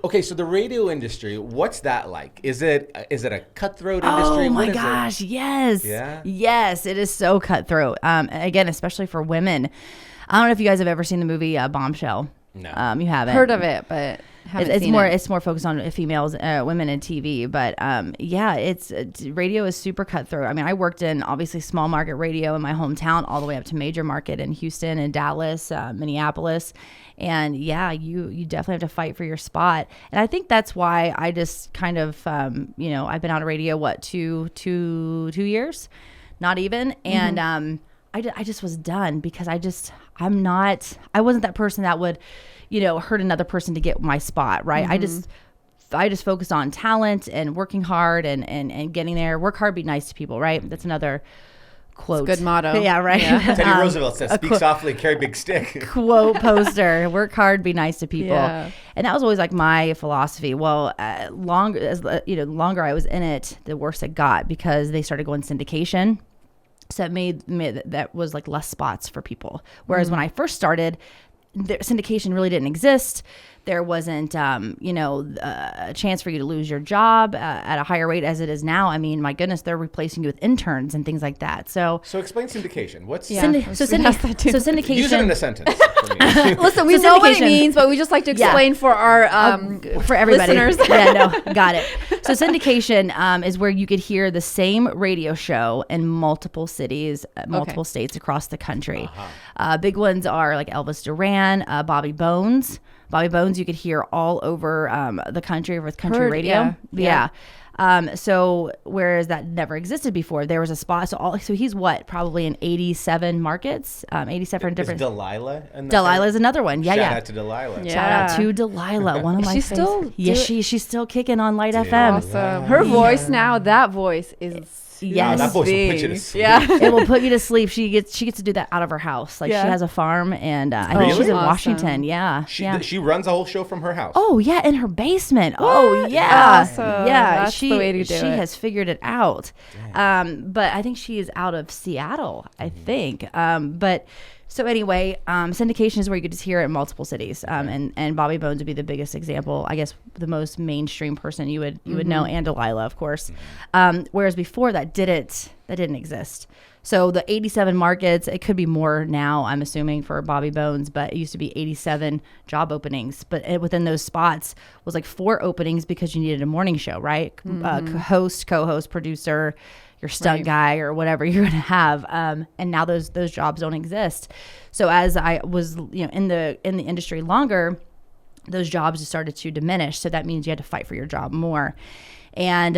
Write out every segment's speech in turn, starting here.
Okay, so the radio industry, what's that like? Is it a cutthroat industry? Oh my What is gosh, it? yes. Yeah? Yes, it is so cutthroat. Again, especially for women. I don't know if you guys have ever seen the movie Bombshell. No. You haven't. Heard of it, but haven't It's seen more it. it's more focused on females, women in TV. But yeah, radio is super cutthroat. I mean, I worked in obviously small market radio in my hometown, all the way up to major market in Houston and Dallas, Minneapolis, and yeah, you definitely have to fight for your spot. And I think that's why I just kind of I've been out of radio two years, not even, and I just was done because I wasn't that person that would, hurt another person to get my spot. Right. I just focused on talent and working hard and getting there. Work hard, be nice to people. Right. That's another quote. It's a good motto. Yeah. Right. Yeah. Teddy Roosevelt says, speak softly, carry big stick. Quote poster, work hard, be nice to people. Yeah. And that was always like my philosophy. Well, longer I was in it, the worse it got because they started going syndication. So it made that was like less spots for people. Whereas when I first started, syndication really didn't exist. There wasn't, a chance for you to lose your job at a higher rate as it is now. I mean, my goodness, they're replacing you with interns and things like that. So explain syndication. What's syndication? Use it in a sentence for me. Listen, we know what it means, but we just like to explain for our for everybody. listeners. Yeah, no, got it. So syndication is where you could hear the same radio show in multiple cities, multiple states across the country. Big ones are like Elvis Duran, Bobby Bones. Bobby Bones, you could hear all over the country with country radio. Yeah. So whereas that never existed before, there was a spot. So he's probably in 87 markets, 87 different. Is Delilah? Delilah is another one. Yeah, Shout out to Delilah. Shout out to Delilah. One of my She's still she's still kicking on Light FM. Awesome. Her voice now, that voice is. Yes. That voice will put you to sleep. Yeah. It will put you to sleep. She gets to do that out of her house. Like she has a farm, and I think she's in Washington. Yeah, She runs a whole show from her house. Oh yeah, in her basement. What? Oh yeah, Awesome. yeah. That's the way to do she it. has figured it out. But I think she is out of Seattle. I think. But. So anyway, syndication is where you could just hear it in multiple cities, and Bobby Bones would be the biggest example. I guess the most mainstream person you would know, and Delilah, of course. Whereas before that didn't exist. So the 87 markets, it could be more now, I'm assuming, for Bobby Bones, but it used to be 87 job openings. But within those spots was like 4 openings because you needed a morning show, right? Host, co-host, producer, your stunt guy or whatever you're going to have. And now those jobs don't exist. So as I was, in the industry longer, those jobs just started to diminish. So that means you had to fight for your job more. And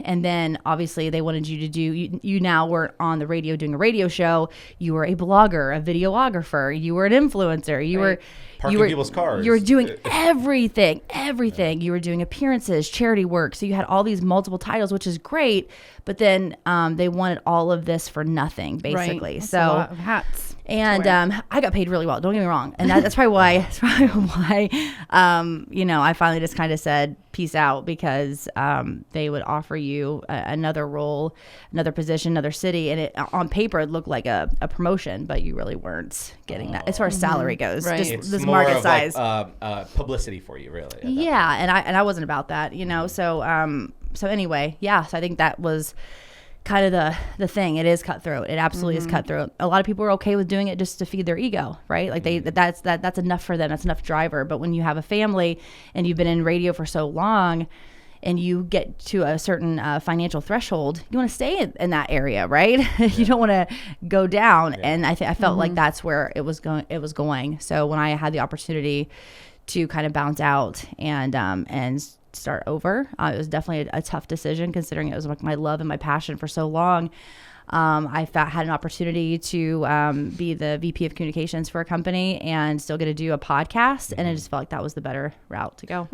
then obviously they wanted you to do, you now were on the radio doing a radio show. You were a blogger, a videographer, you were an influencer, you were parking people's cars. You were doing everything. You were doing appearances, charity work. So you had all these multiple titles, which is great. But then they wanted all of this for nothing, basically. Right. So a lot of hats. And I got paid really well. Don't get me wrong. And that's probably why. I finally just kind of said peace out because they would offer you another role, another position, another city, and it on paper it looked like a promotion, but you really weren't getting that as far as salary goes. Right. Just It's this more market of size. like, publicity for you, really. Yeah, and I wasn't about that, So anyway, yeah. So I think that was kind of the thing. It is cutthroat. It absolutely is cutthroat. A lot of people are okay with doing it just to feed their ego, right? Like that's enough for them. That's enough driver. But when you have a family and you've been in radio for so long and you get to a certain financial threshold, you want to stay in that area, right? You don't want to go down. Yeah. And I felt like that's where it was going. So when I had the opportunity to kind of bounce out and start over, it was definitely a tough decision considering it was like my love and my passion for so long. I had an opportunity to be the VP of communications for a company and still get to do a podcast, and I just felt like that was the better route to go.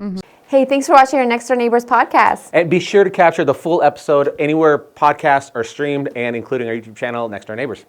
Hey, thanks for watching our Next Door Neighbors podcast. And be sure to capture the full episode anywhere podcasts are streamed and including our YouTube channel, Next Door Neighbors.